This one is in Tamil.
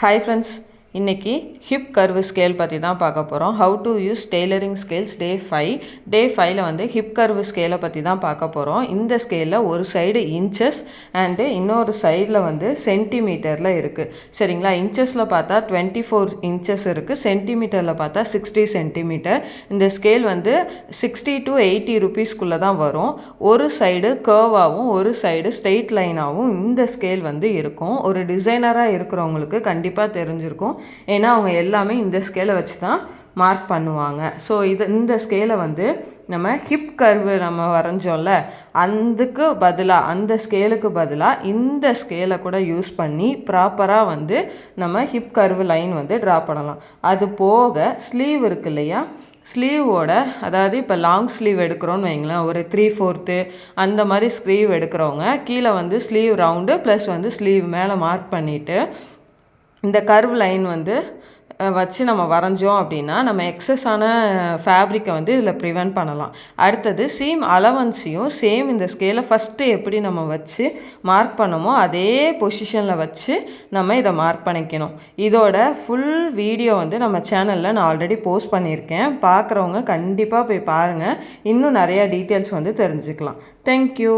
Hi friends, இன்னைக்கு ஹிப் கர்வ் ஸ்கேல் பற்றி தான் பார்க்க போகிறோம். How to use tailoring scales day 5. Day 5ல் வந்து ஹிப் கர்வ் ஸ்கேலை பற்றி தான் பார்க்க போகிறோம். இந்த ஸ்கேலில் ஒரு சைடு இன்ச்சஸ் அண்டு இன்னொரு சைடில் வந்து சென்டிமீட்டரில் இருக்குது. சரிங்களா? இன்ச்சஸில் பார்த்தா 24 இன்ச்சஸ் இருக்குது, சென்டிமீட்டரில் பார்த்தா 60 சென்டிமீட்டர். இந்த ஸ்கேல் வந்து 60 to 80 ருபீஸ்க்குள்ளே தான் வரும். ஒரு சைடு கர்வாகவும் ஒரு சைடு ஸ்ட்ரெயிட் லைனாகவும் இந்த ஸ்கேல் வந்து இருக்கும். ஒரு டிசைனராக இருக்கிறவங்களுக்கு கண்டிப்பாக தெரிஞ்சிருக்கும். ஏன்னா அவங்க எல்லாமே இந்த ஸ்கேலை வச்சு தான் மார்க் பண்ணுவாங்க. ஸோ இந்த ஸ்கேலை வந்து நம்ம ஹிப் கர்வு நம்ம வரைஞ்சோம்ல, அந்த ஸ்கேலுக்கு பதிலாக இந்த ஸ்கேலை கூட யூஸ் பண்ணி ப்ராப்பராக வந்து நம்ம ஹிப் கர்வு லைன் வந்து ட்ரா பண்ணலாம். அது போக ஸ்லீவ் இருக்கு இல்லையா, ஸ்லீவோட அதாவது இப்போ லாங் ஸ்லீவ் எடுக்கிறோன்னு வைங்களேன், ஒரு 3/4 அந்த மாதிரி ஸ்லீவ் எடுக்கிறவங்க கீழே வந்து ஸ்லீவ் ரவுண்டு ப்ளஸ் வந்து ஸ்லீவ் மேலே மார்க் பண்ணிவிட்டு இந்த கர்வ் லைன் வந்து வச்சு நம்ம வரைஞ்சோம் அப்படின்னா நம்ம எக்ஸஸான ஃபேப்ரிக்கை வந்து இதில் ப்ரிவெண்ட் பண்ணலாம். அடுத்தது சீம் அலவன்ஸையும் சேம் இந்த ஸ்கேலை ஃபஸ்ட்டு எப்படி நம்ம வச்சு மார்க் பண்ணமோ அதே பொசிஷனில் வச்சு நம்ம இதை மார்க் பண்ணிக்கணும். இதோட ஃபுல் வீடியோ வந்து நம்ம சேனலில் நான் ஆல்ரெடி போஸ்ட் பண்ணியிருக்கேன். பார்க்குறவங்க கண்டிப்பாக போய் பாருங்கள், இன்னும் நிறையா டீட்டெயில்ஸ் வந்து தெரிஞ்சுக்கலாம். தேங்க்யூ.